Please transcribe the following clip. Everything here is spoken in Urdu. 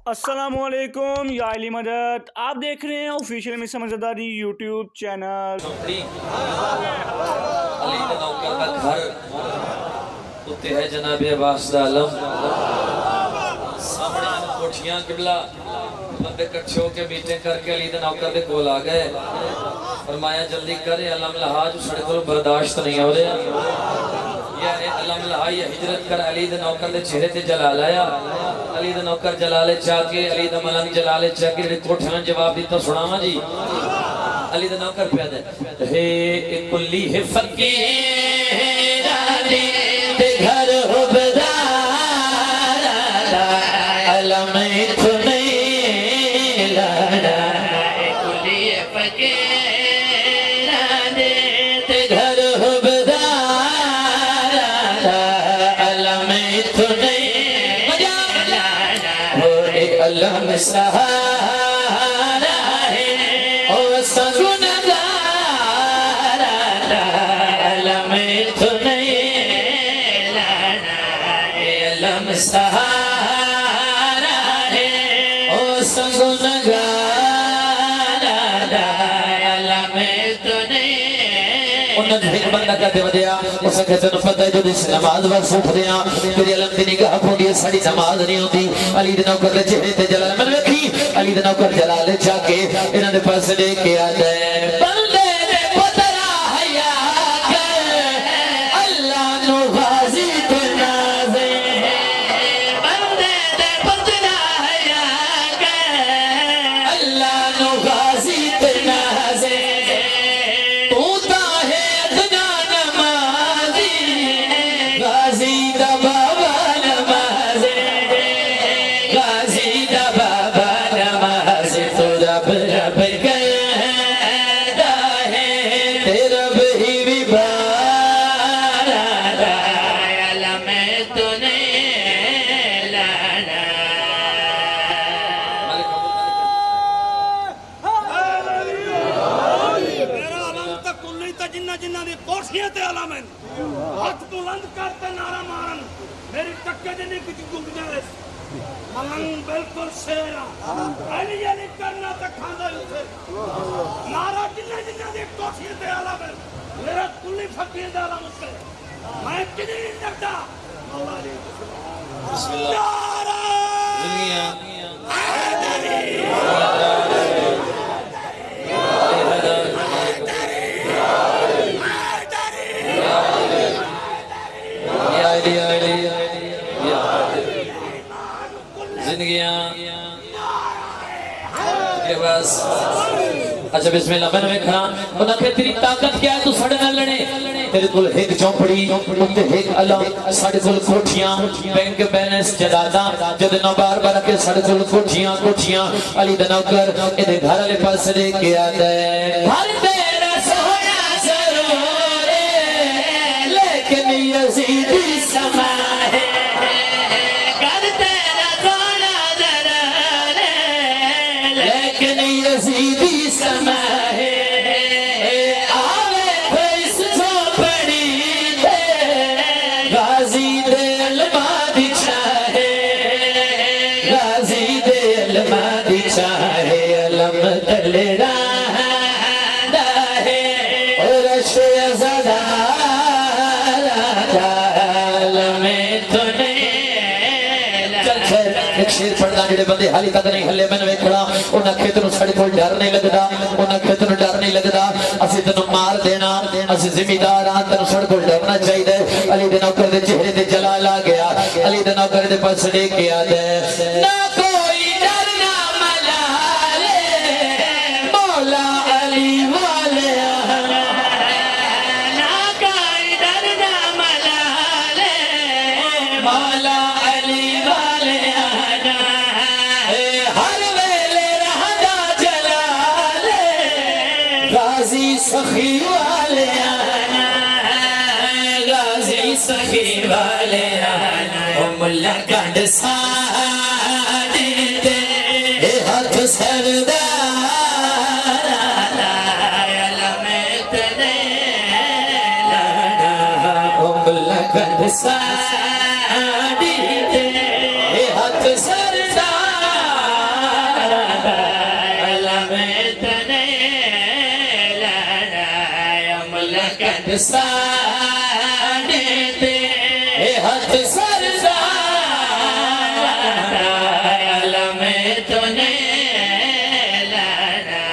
السلام علیکم یا علی مدد، آپ دیکھ رہے ہیں آفیشیل میں سمجھداری یوٹیوب چینل۔ علی نوکر کا گھر اتے ہے جناب عباس دا علم، سامنے کوٹھیاں قبلہ بندے کٹھے ہو کے میٹنگ کر کے علی نوکر دے کول آ گئے، فرمایا جلدی کرے علم لہا جو سڑے کو برداشت نہیں ہو رہا، یا علم لہا یہ ہجرت کر علی نوکر دے چہرے تے جلال آیا، علی نوکر جلالے چاہ کے علی ملنگ جلالے چاہ کے کوٹھیاں جواب دیتا سناما جی۔ علی نوکر پیدا ہے کلی ہے فقیرانی تے گھر ہو بدارا علم تو نہیں لانا، کلی ہے فقیرانی تے گھر ہو بدارا علم تو نہیں لانا، علم سہارا ہے او سگن دارا علم تو نہیں لانا، علم سہارا ہے او سگن دارا علم تو نہیں۔ انہوں نے ایک بندہ کہتے ودیا اسے کہتے ہیں پتہ ہے جو دس نماز وقت سوکھ دیا تیری علم دی نگاہ پھوڑی ہے ساری نماز نہیں ہوتی، علی دے نوکر دے چہرے تے جلال من رکھی، علی دے نوکر جلال چاہ کے انہوں نے پاس لے کے آتا ہے بندے دے پترا حیا کر اللہ نو غازی تے نازے، بندے دے پترا حیا کر اللہ نو غازی تے نازے، ہاتھ بلند کرتے نعرہ مارن میری ٹکے جنی کچھ گھوم جائے ملنگ بالکل شیرہ علی علی کرنا تک کھاندہ اسے نعرہ جنہ دی کوٹھیے تے علامن میرا کلی فقیر دے علامن سے میں کنی نہیں نکتا بسم اللہ نعرہ حیدری زندگیاں کے بس اچھا بسم اللہ میں نے کھا انہاں کہ تیری طاقت کیا ہے تو سڑے نہ لڑے تیرے کل ایک چوپڑی اتے ایک علم ساڑے کل کوٹھیاں بینک بیلنس جدادہ جد نو بار بار کے ساڑے کل کوٹھیاں علی دنو کر ادھے گھر علی پاس دے کے آتا ہے گھر تیرا سونا ضرور ہے لیکن یزیدی سما ہے، گھر تیرا سونا ضرور ہے لیکن یزیدی سما ہے، آوے بھیس چوپڑی دے غازی دے علمہ دی چاہے، غازی دے علمہ دی چاہے علم دل رہا ہے اور رشو زدہ شیر پڑھنا جڑے بندے حالی تک نہیں ہلے میں نے کھڑا انہاں کھیتنو سڑے کو ڈر نہیں لگدا، انہاں کھیتنو ڈر نہیں لگدا، اسی تنو مار دینا اسی زمیدار آن تنو سڑے کو ڈرنا چاہی دے، علی دے نوکر دے چہرے دے جلال آ گیا، علی دے نوکر دے پاس لے کے آ دے نہ کوئی ڈرنا ملالے مولا علی والے نہ کوئی ڈرنا ملالے مولا علی والے سخی والے آنا، غازی سخی والے آنا، ملا گنڈ ساڑی دے ہاتھ سردار آنا، علم تنے لانا، ملا گنڈ ساڑی دے ہاتھ سردار رنگ ساڑے تے ہاتھ سرزا علم تو نے لانا